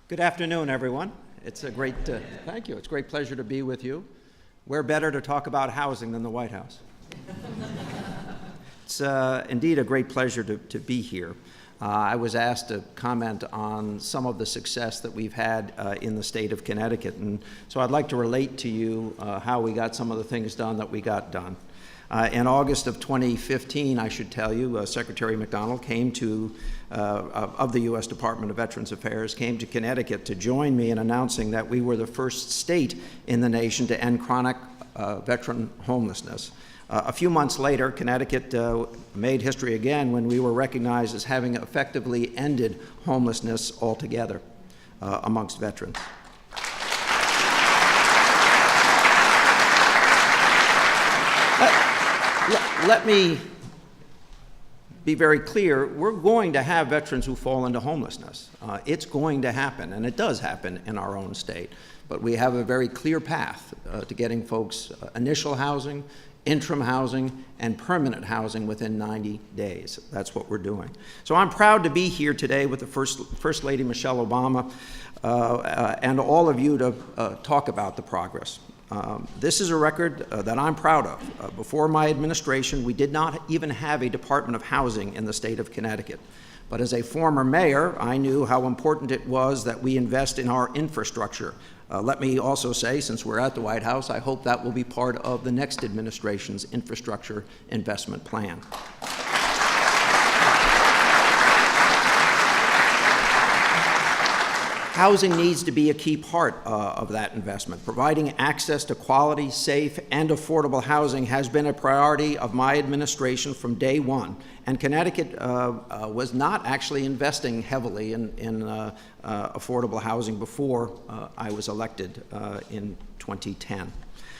Good afternoon, everyone. It's a great, thank you. It's a great pleasure to be with you. Where better to talk about housing than the White House? It's indeed a great pleasure to be here. I was asked to comment on some of the success that we've had in the state of Connecticut, and so I'd like to relate to you how we got some of the things done that we got done. In August of 2015, I should tell you, Secretary McDonald came to, of the U.S. Department of Veterans Affairs, came to Connecticut to join me in announcing that we were the first state in the nation to end chronic veteran homelessness. A few months later, Connecticut made history again when we were recognized as having effectively ended homelessness altogether amongst veterans. Let me be very clear. We're going to have veterans who fall into homelessness. It's going to happen, and it does happen in our own state. But we have a very clear path to getting folks initial housing, interim housing, and permanent housing within 90 days. That's what we're doing. So I'm proud to be here today with the First Lady Michelle Obama and all of you to talk about the progress. This is a record that I'm proud of. Before my administration, we did not even have a Department of Housing in the state of Connecticut. But as a former mayor, I knew how important it was that we invest in our infrastructure. Let me also say, since we're at the White House, I hope that will be part of the next administration's infrastructure investment plan. Housing needs to be a key part of that investment. Providing access to quality, safe, and affordable housing has been a priority of my administration from day one. And Connecticut was not actually investing heavily in affordable housing before I was elected in 2010.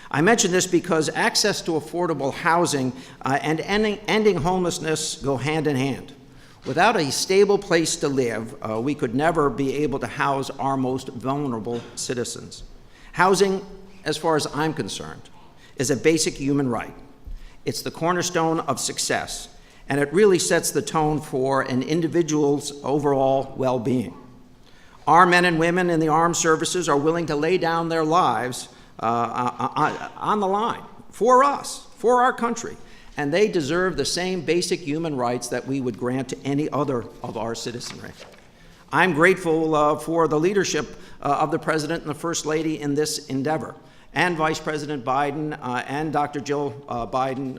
I mention this because access to affordable housing and ending homelessness go hand in hand. Without a stable place to live, we could never be able to house our most vulnerable citizens. Housing, as far as I'm concerned, is a basic human right. It's the cornerstone of success, and it really sets the tone for an individual's overall well-being. Our men and women in the armed services are willing to lay down their lives on the line for us, for our country. And they deserve the same basic human rights that we would grant to any other of our citizenry. I'm grateful for the leadership of the President and the First Lady in this endeavor, and Vice President Biden and Dr. Jill Biden,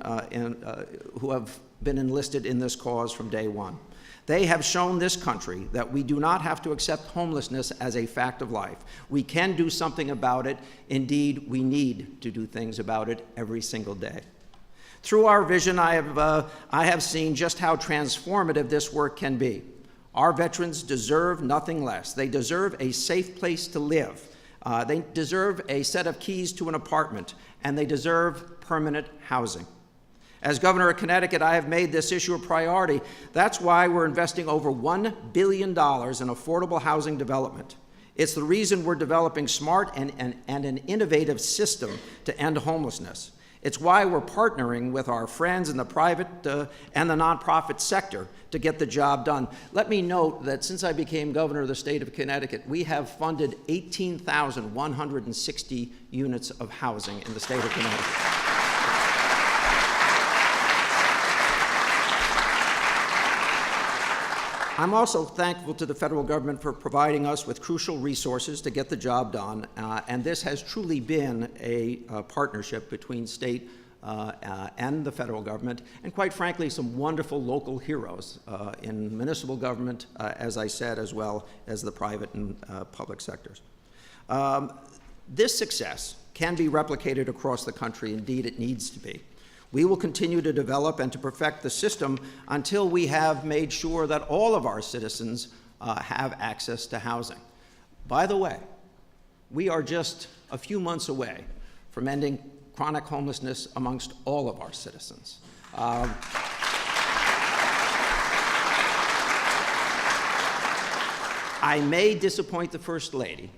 who have been enlisted in this cause from day one. They have shown this country that we do not have to accept homelessness as a fact of life. We can do something about it. Indeed, we need to do things about it every single day. Through our vision, I have seen just how transformative this work can be. Our veterans deserve nothing less. They deserve a safe place to live. They deserve a set of keys to an apartment, and they deserve permanent housing. As governor of Connecticut, I have made this issue a priority. That's why we're investing over $1 billion in affordable housing development. It's the reason we're developing smart and an innovative system to end homelessness. It's why we're partnering with our friends in the private and the nonprofit sector to get the job done. Let me note that since I became governor of the state of Connecticut, we have funded 18,160 units of housing in the state of Connecticut. I'm also thankful to the federal government for providing us with crucial resources to get the job done, and this has truly been a partnership between state and the federal government, and quite frankly, some wonderful local heroes in municipal government, as I said, as well as the private and public sectors. This success can be replicated across the country. Indeed, it needs to be. We will continue to develop and to perfect the system until we have made sure that all of our citizens have access to housing. By the way, we are just a few months away from ending chronic homelessness amongst all of our citizens. I may disappoint the First Lady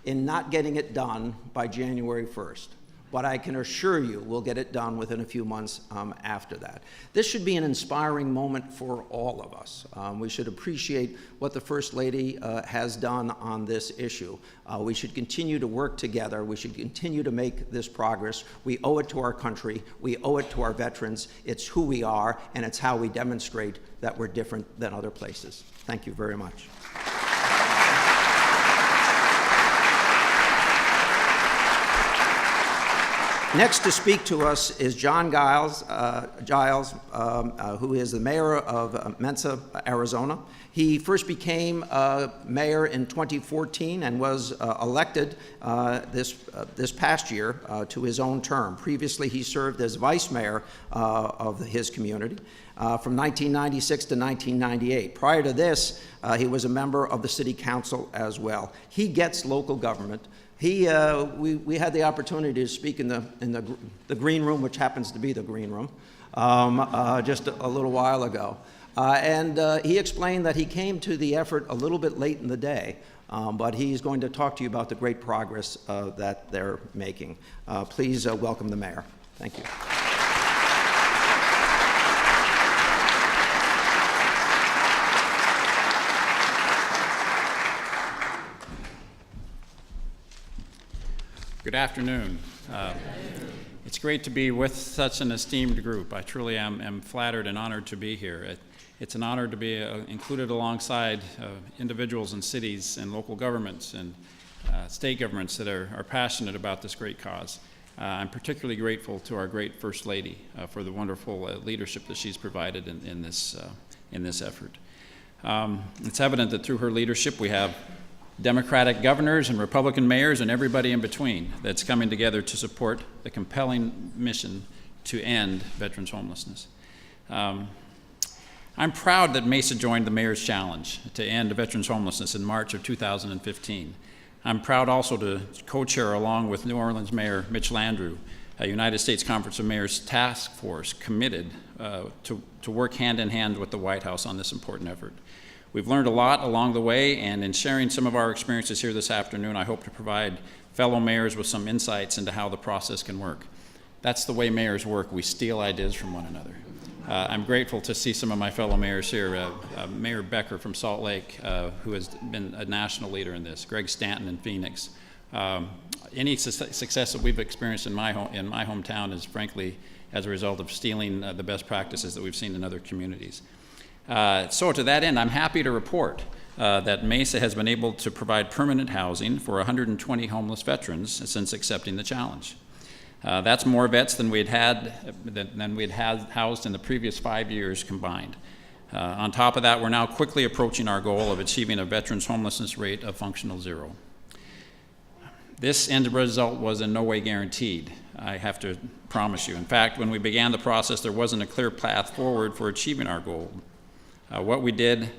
in not getting it done by January 1st. but I can assure you we'll get it done within a few months after that. This should be an inspiring moment for all of us. We should appreciate what the First Lady has done on this issue. We should continue to work together. We should continue to make this progress. We owe it to our country. We owe it to our veterans. It's who we are, and it's how we demonstrate that we're different than other places. Thank you very much. Next to speak to us is John Giles, who is the mayor of Mesa, Arizona. He first became mayor in 2014 and was elected this past year to his own term. Previously, he served as vice mayor of his community from 1996 to 1998. Prior to this, he was a member of the city council as well. He gets local government. We had the opportunity to speak in the green room, which happens to be the green room, just a little while ago. And he explained that he came to the effort a little bit late in the day, but he's going to talk to you about the great progress that they're making. Please welcome the mayor. Thank you. Good afternoon. It's great to be with such an esteemed group. I truly am flattered and honored to be here. It's an honor to be included alongside individuals and cities and local governments and state governments that are passionate about this great cause. I'm particularly grateful to our great First Lady for the wonderful leadership that she's provided in this effort. It's evident that through her leadership we have Democratic governors and Republican mayors and everybody in between that's coming together to support the compelling mission to end veterans' homelessness. I'm proud that Mesa joined the Mayor's Challenge to end veterans' homelessness in March of 2015. I'm proud also to co-chair along with New Orleans Mayor Mitch Landrieu, a United States Conference of Mayors task force committed to work hand in hand with the White House on this important effort. We've learned a lot along the way, and in sharing some of our experiences here this afternoon, I hope to provide fellow mayors with some insights into how the process can work. That's the way mayors work. We steal ideas from one another. I'm grateful to see some of my fellow mayors here. Mayor Becker from Salt Lake, who has been a national leader in this. Greg Stanton in Phoenix. Any success that we've experienced in my hometown is frankly as a result of stealing the best practices that we've seen in other communities. So to that end, I'm happy to report that Mesa has been able to provide permanent housing for 120 homeless veterans since accepting the challenge. That's more vets than we'd had housed in the previous 5 years combined. On top of that, we're now quickly approaching our goal of achieving a veterans homelessness rate of functional zero. This end result was in no way guaranteed, I have to promise you. In fact, when we began the process, there wasn't a clear path forward for achieving our goal. What we did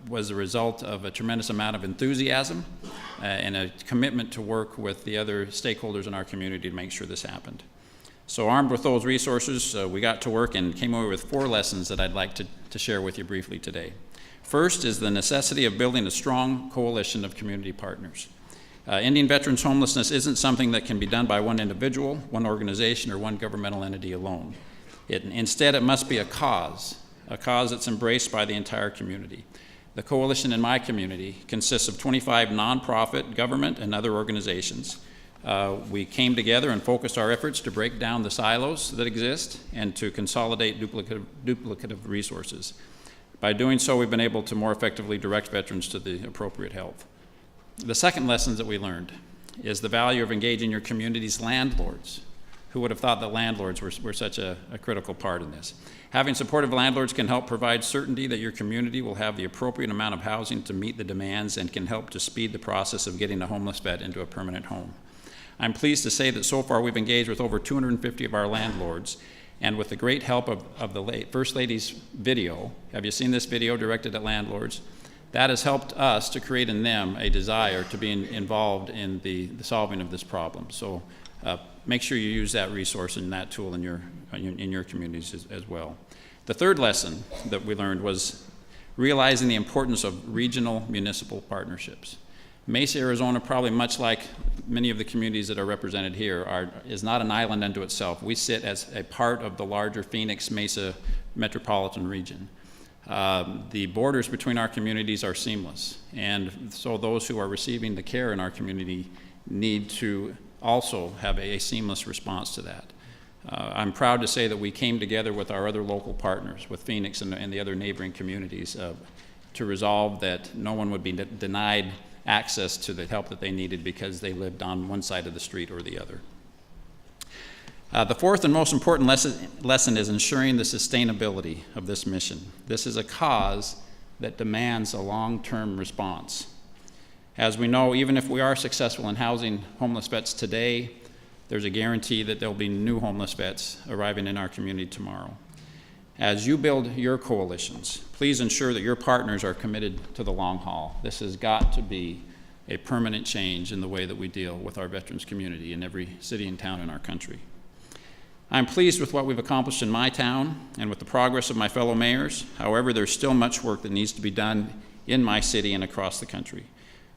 was the result of a tremendous amount of enthusiasm and a commitment to work with the other stakeholders in our community to make sure this happened. So armed with those resources, we got to work and came away with 4 lessons that I'd like to share with you briefly today. First is the necessity of building a strong coalition of community partners. Ending veterans' homelessness isn't something that can be done by one individual, one organization, or one governmental entity alone. Instead, it must be a cause that's embraced by the entire community. The coalition in my community consists of 25 nonprofit, government, and other organizations. We came together and focused our efforts to break down the silos that exist and to consolidate duplicative resources. By doing so, we've been able to more effectively direct veterans to the appropriate help. The second lesson that we learned is the value of engaging your community's landlords. Who would have thought that landlords were such a critical part in this? Having supportive landlords can help provide certainty that your community will have the appropriate amount of housing to meet the demands and can help to speed the process of getting a homeless vet into a permanent home. I'm pleased to say that so far we've engaged with over 250 of our landlords, and with the great help of the First Lady's video. Have you seen this video directed at landlords? That has helped us to create in them a desire to be involved in the solving of this problem. So make sure you use that resource and that tool in your communities as well. The third lesson that we learned was realizing the importance of regional municipal partnerships. Mesa, Arizona, probably much like many of the communities that are represented here, is not an island unto itself. We sit as a part of the larger Phoenix-Mesa metropolitan region. The borders between our communities are seamless, and so those who are receiving the care in our community need to also have a seamless response to that. I'm proud to say that we came together with our other local partners, with Phoenix and the other neighboring communities, to resolve that no one would be denied access to the help that they needed because they lived on one side of the street or the other. The fourth and most important lesson is ensuring the sustainability of this mission. This is a cause that demands a long-term response. As we know, even if we are successful in housing homeless vets today, there's a guarantee that there'll be new homeless vets arriving in our community tomorrow. As you build your coalitions, please ensure that your partners are committed to the long haul. This has got to be a permanent change in the way that we deal with our veterans community in every city and town in our country. I'm pleased with what we've accomplished in my town and with the progress of my fellow mayors. However, there's still much work that needs to be done in my city and across the country.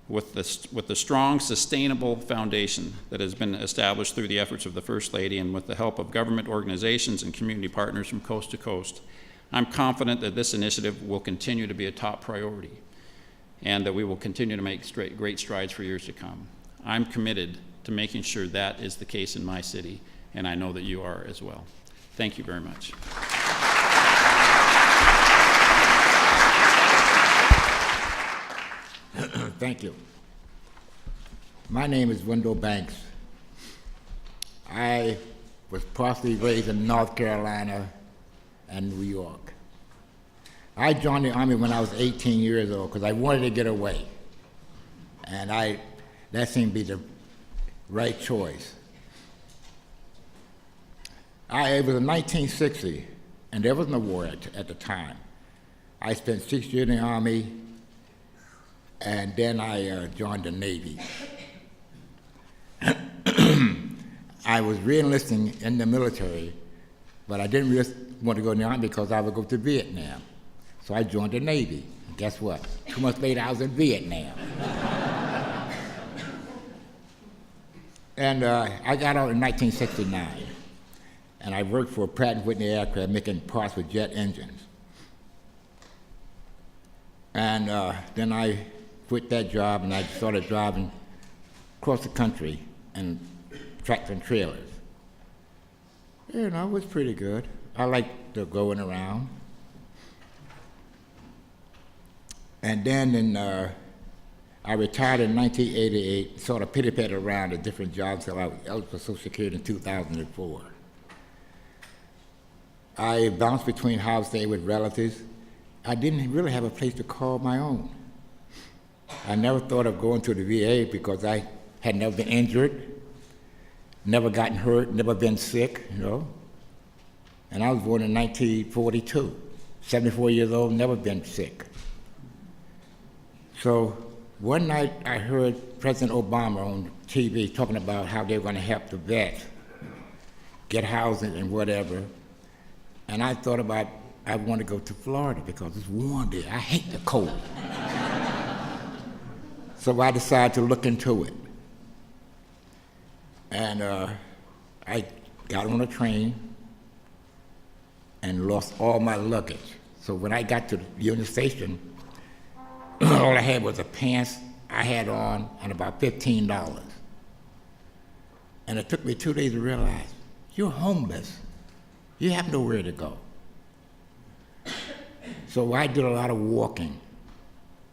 With the strong, sustainable foundation that has been established through the efforts of the First Lady and with the help of government organizations and community partners from coast to coast, I'm confident that this initiative will continue to be a top priority and that we will continue to make great strides for years to come. I'm committed to making sure that is the case in my city, and I know that you are as well. Thank you very much. Thank you. My name is Wendell Banks. I was partially raised in North Carolina and New York. I joined the Army when I was 18 years old because I wanted to get away. And that seemed to be the right choice. It was in 1960, and there was no war at the time. I spent 6 years in the Army, and then I joined the Navy. I was re-enlisting in the military, but I didn't really want to go in the Army because I would go to Vietnam. So I joined the Navy. And guess what? 2 months later, I was in Vietnam. And I got out in 1969, and I worked for Pratt & Whitney Aircraft making parts for jet engines. And then I quit that job and I started driving across the country and tractor and trailers. You know, it was pretty good. I liked the going around. And then I retired in 1988, sort of pitty-patted around at different jobs until I was eligible for Social Security in 2004. I bounced between house staying with relatives. I didn't really have a place to call my own. I never thought of going to the VA because I had never been injured, never gotten hurt, never been sick, you know. And I was born in 1942, 74 years old, never been sick. So one night I heard President Obama on TV talking about how they were going to help the vets get housing and whatever. And I thought about I want to go to Florida because it's warm there. I hate the cold. So I decided to look into it. And I got on a train and lost all my luggage. So when I got to the Union Station, all I had was the pants I had on and about $15. And it took me 2 days to realize, you're homeless. You have nowhere to go. So I did a lot of walking.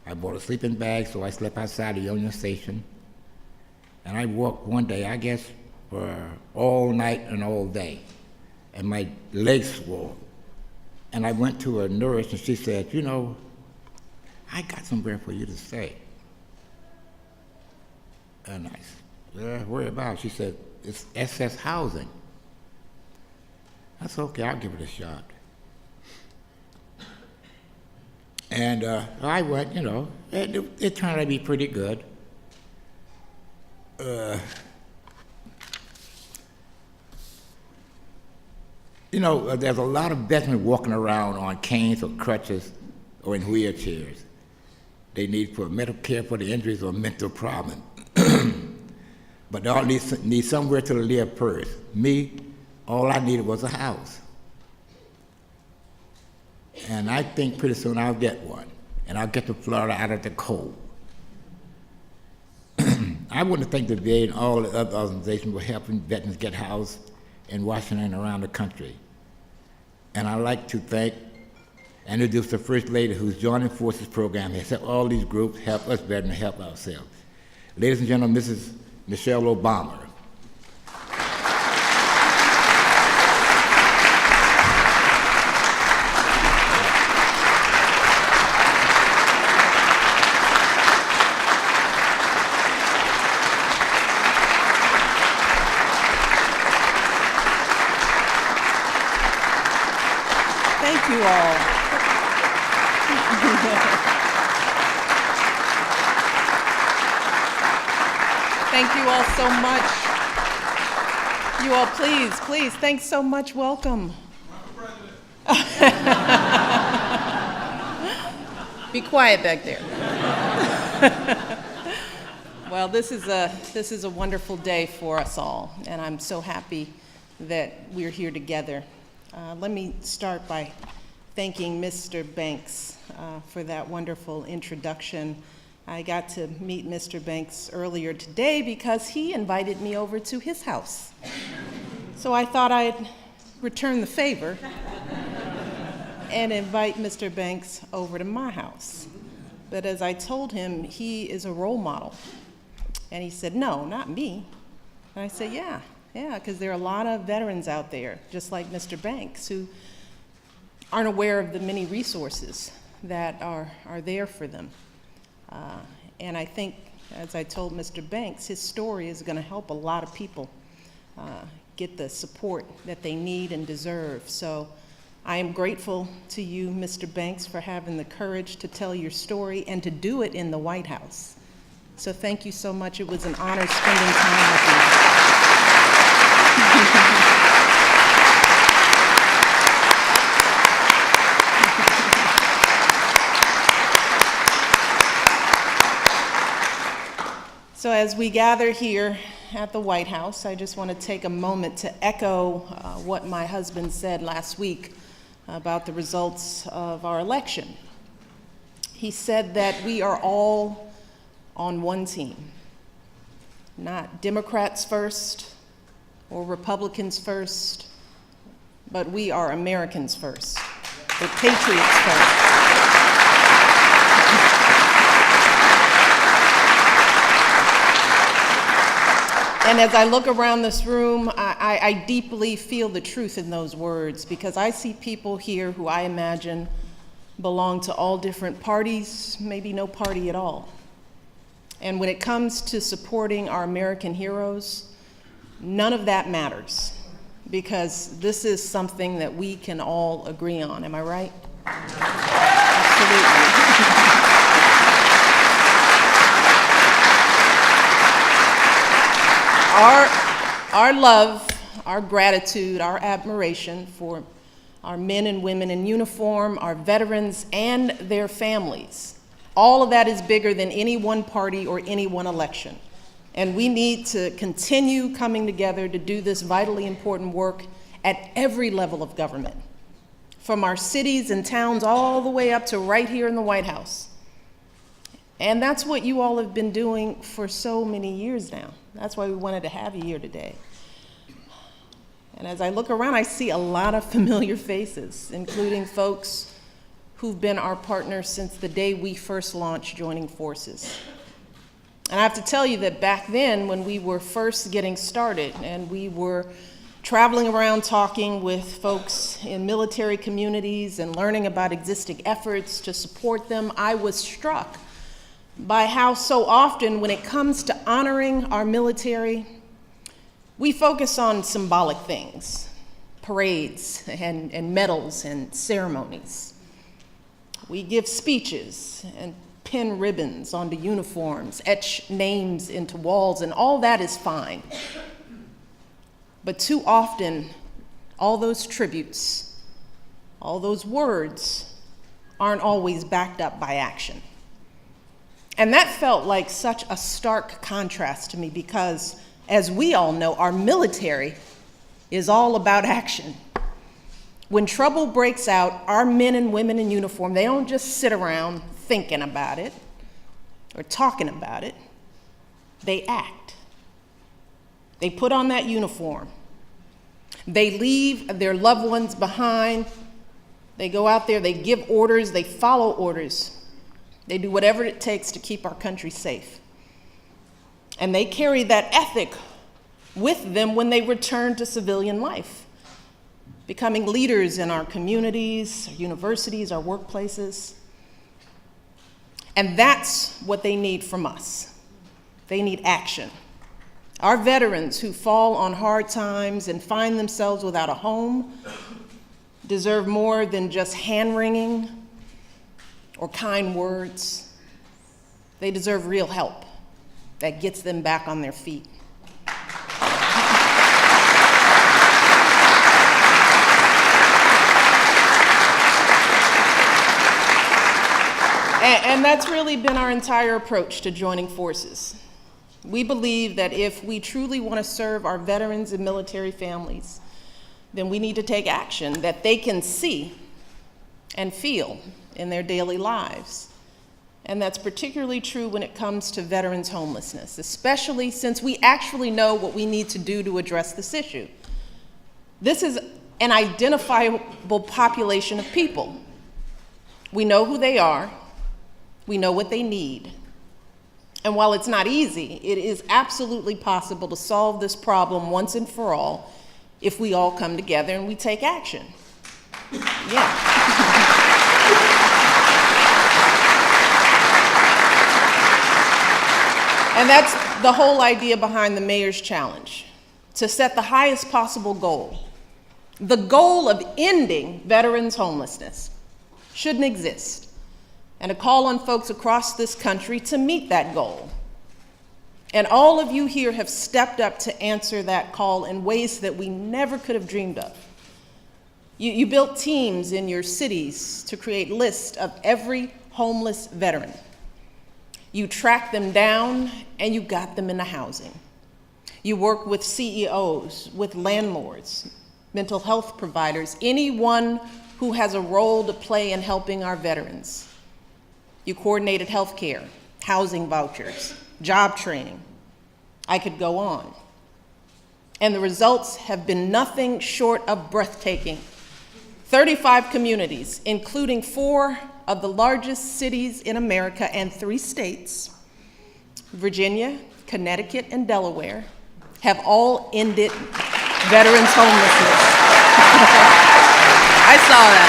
I bought a sleeping bag, so I slept outside the Union Station. And I walked one day, I guess, for all night and all day. And my legs swole. And I went to a nurse, and she said, you know, I got somewhere for you to stay. And I said, yeah, worry about it. She said, it's SS housing. That's okay, I'll give it a shot. And I went, you know, it turned out to be pretty good. You know, there's a lot of veterans walking around on canes or crutches or in wheelchairs. they need for medical care for the injuries or mental problem. But they all need somewhere to live first. Me, all I needed was a house. And I think pretty soon I'll get one. And I'll get to Florida out of the cold. I want to thank the VA and all the other organizations for helping veterans get housed in Washington and around the country. And I'd like to thank and introduce the First Lady who's joining forces program has helped all these groups help us veterans help ourselves. Ladies and gentlemen, Mrs. Michelle Obama. Thank you all. Thank you all so much. You all, please, thanks so much. Welcome. Be quiet back there. Well, this is a wonderful day for us all, and I'm so happy that we're here together. Let me start by thanking Mr. Banks for that wonderful introduction. I got to meet Mr. Banks earlier today because he invited me over to his house. So I thought I'd return the favor and invite Mr. Banks over to my house. But as I told him, he is a role model. And he said, no, not me. And I said, yeah, because there are a lot of veterans out there, just like Mr. Banks, who aren't aware of the many resources that are there for them. And I think, as I told Mr. Banks, his story is going to help a lot of people get the support that they need and deserve. So I am grateful to you, Mr. Banks, for having the courage to tell your story and to do it in the White House. So thank you so much. It was an honor spending time with you. So as we gather here at the White House, I just want to take a moment to echo what my husband said last week about the results of our election. He said that we are all on one team, not Democrats first or Republicans first, but we are Americans first. We're patriots first. And as I look around this room, I deeply feel the truth in those words, because I see people here who I imagine belong to all different parties, maybe no party at all. And when it comes to supporting our American heroes, none of that matters, because this is something that we can all agree on. Am I right? Absolutely. Our love, our gratitude, our admiration for our men and women in uniform, our veterans, and their families, all of that is bigger than any one party or any one election. And we need to continue coming together to do this vitally important work at every level of government, from our cities and towns all the way up to right here in the White House. And that's what you all have been doing for so many years now. That's why we wanted to have you here today. And as I look around, I see a lot of familiar faces, including folks who've been our partners since the day we first launched joining forces. And I have to tell you that back then, when we were first getting started and we were traveling around talking with folks in military communities and learning about existing efforts to support them, I was struck by how so often when it comes to honoring our military, we focus on symbolic things, parades and medals and ceremonies. We give speeches and pin ribbons onto uniforms, etch names into walls, and all that is fine. But too often, all those tributes, all those words aren't always backed up by action. And that felt like such a stark contrast to me because, as we all know, our military is all about action. When trouble breaks out, our men and women in uniform, they don't just sit around thinking about it or talking about it. They act. They put on that uniform. They leave their loved ones behind. They go out there, they give orders, they follow orders. They do whatever it takes to keep our country safe. And they carry that ethic with them when they return to civilian life, becoming leaders in our communities, our universities, our workplaces. And that's what they need from us. They need action. Our veterans who fall on hard times and find themselves without a home deserve more than just hand-wringing or kind words. They deserve real help that gets them back on their feet. And that's really been our entire approach to joining forces. We believe that if we truly want to serve our veterans and military families, then we need to take action that they can see and feel in their daily lives. And that's particularly true when it comes to veterans' homelessness, especially since we actually know what we need to do to address this issue. This is an identifiable population of people. We know who they are. We know what they need. And while it's not easy, it is absolutely possible to solve this problem once and for all if we all come together and we take action. Yeah. And that's the whole idea behind the Mayor's Challenge, to set the highest possible goal. The goal of ending veterans' homelessness shouldn't exist, and to call on folks across this country to meet that goal. And all of you here have stepped up to answer that call in ways that we never could have dreamed of. You built teams in your cities to create lists of every homeless veteran. You tracked them down and you got them into housing. You work with CEOs, with landlords, mental health providers, anyone who has a role to play in helping our veterans. You coordinated healthcare, housing vouchers, job training. I could go on. And the results have been nothing short of breathtaking. 35 communities, including 4 of the largest cities in America and 3 states, Virginia, Connecticut, and Delaware, have all ended veterans' homelessness. I saw that.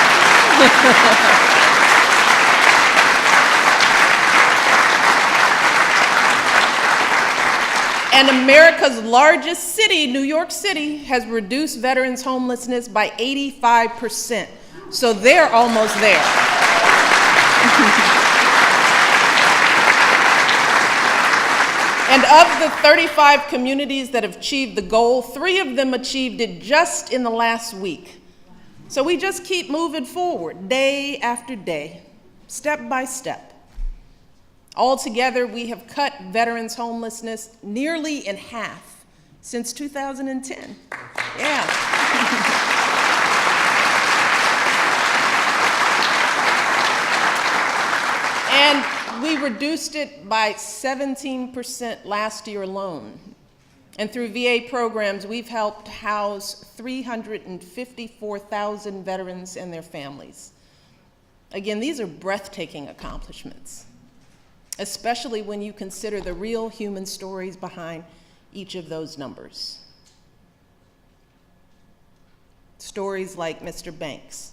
And America's largest city, New York City, has reduced veterans' homelessness by 85%. So they're almost there. And of the 35 communities that have achieved the goal, 3 of them achieved it just in the last week. So we just keep moving forward, day after day, step by step. Altogether, we have cut veterans' homelessness nearly in half since 2010. Yeah. And we reduced it by 17% last year alone. And through VA programs, we've helped house 354,000 veterans and their families. Again, these are breathtaking accomplishments, especially when you consider the real human stories behind each of those numbers. Stories like Mr. Banks.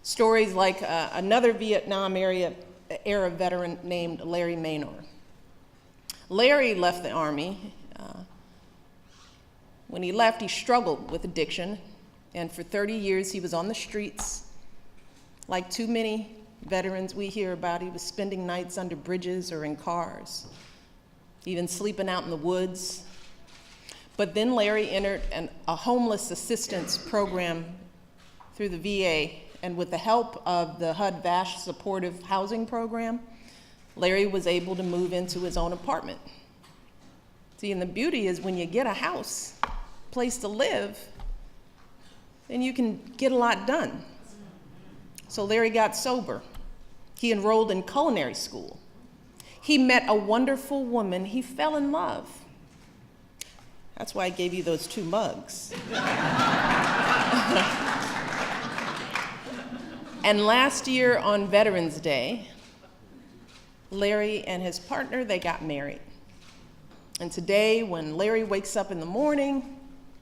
Stories like another Vietnam era veteran named Larry Maynor. Larry left the Army. When he left, he struggled with addiction, and for 30 years he was on the streets. Like too many veterans we hear about, he was spending nights under bridges or in cars, even sleeping out in the woods. But then Larry entered a homeless assistance program through the VA, and with the help of the HUD-VASH supportive housing program, Larry was able to move into his own apartment. See, and the beauty is when you get a house, place to live, then you can get a lot done. So Larry got sober. He enrolled in culinary school. He met a wonderful woman. He fell in love. That's why I gave you those 2 mugs. And last year on Veterans Day, Larry and his partner, they got married. And today, when Larry wakes up in the morning,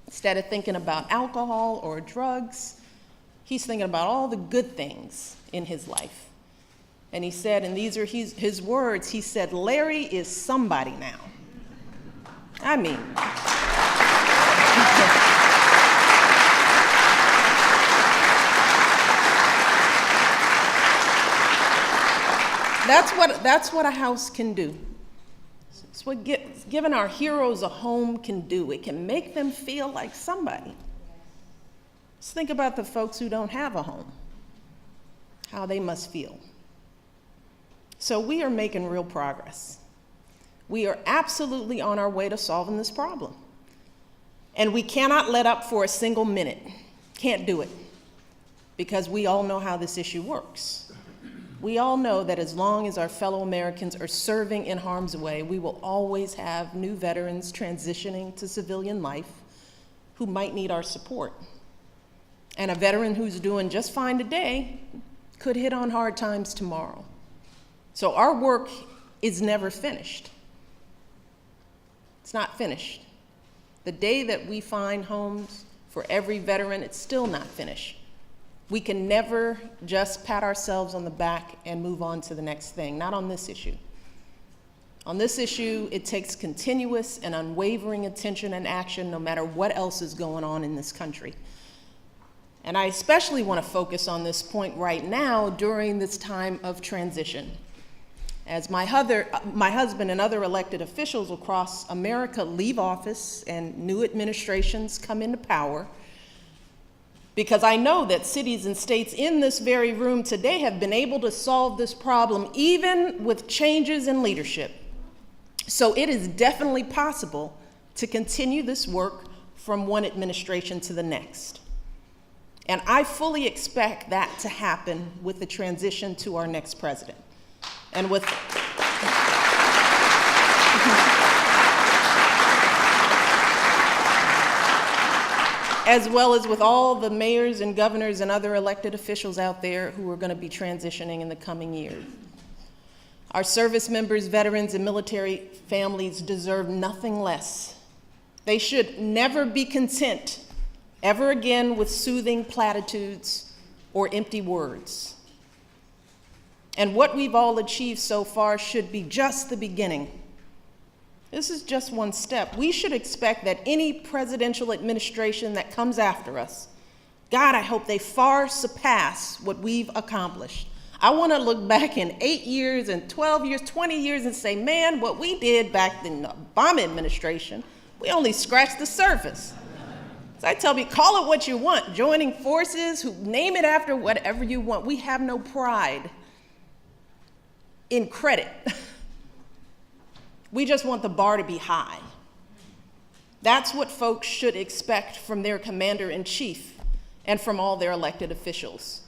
instead of thinking about alcohol or drugs, he's thinking about all the good things in his life. And he said, and these are his words, he said, Larry is somebody now. I mean, that's what a house can do. It's what giving our heroes a home can do. It can make them feel like somebody. Just think about the folks who don't have a home, how they must feel. So we are making real progress. We are absolutely on our way to solving this problem. And we cannot let up for a single minute. Can't do it. Because we all know how this issue works. We all know that as long as our fellow Americans are serving in harm's way, we will always have new veterans transitioning to civilian life who might need our support. And a veteran who's doing just fine today could hit on hard times tomorrow. So our work is never finished. It's not finished. The day that we find homes for every veteran, it's still not finished. We can never just pat ourselves on the back and move on to the next thing, not on this issue. On this issue, it takes continuous and unwavering attention and action no matter what else is going on in this country. And I especially want to focus on this point right now during this time of transition. As my husband and other elected officials across America leave office and new administrations come into power, because I know that cities and states in this very room today have been able to solve this problem even with changes in leadership. So it is definitely possible to continue this work from one administration to the next. And I fully expect that to happen with the transition to our next president. And with as well as with all the mayors and governors and other elected officials out there who are going to be transitioning in the coming year. Our service members, veterans, and military families deserve nothing less. They should never be content ever again with soothing platitudes or empty words. And what we've all achieved so far should be just the beginning. This is just one step. We should expect that any presidential administration that comes after us, God, I hope they far surpass what we've accomplished. I want to look back in 8 years and 12 years, 20 years and say, man, what we did back in the Obama administration, we only scratched the surface. So I tell people, call it what you want, joining forces, name it after whatever you want. We have no pride in credit. We just want the bar to be high. That's what folks should expect from their commander-in-chief and from all their elected officials.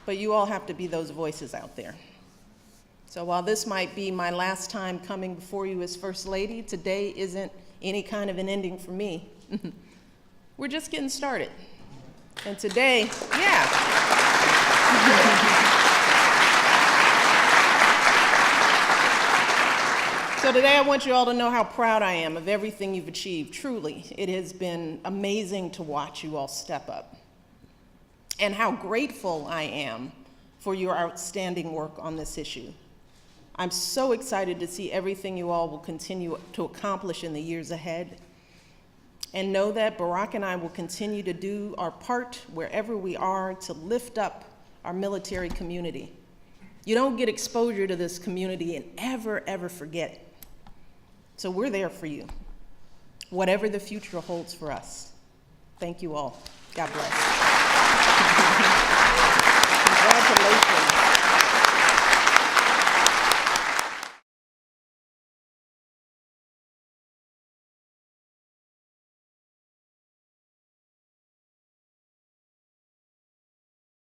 But you all have to be those voices out there. So while this might be my last time coming before you as First Lady, today isn't any kind of an ending for me. We're just getting started. And today, yeah. So today I want you all to know how proud I am of everything you've achieved. Truly, it has been amazing to watch you all step up. And how grateful I am for your outstanding work on this issue. I'm so excited to see everything you all will continue to accomplish in the years ahead. And know that Barack and I will continue to do our part wherever we are to lift up our military community. You don't get exposure to this community and ever forget it. So we're there for you. whatever the future holds for us. Thank you all. God bless. Congratulations.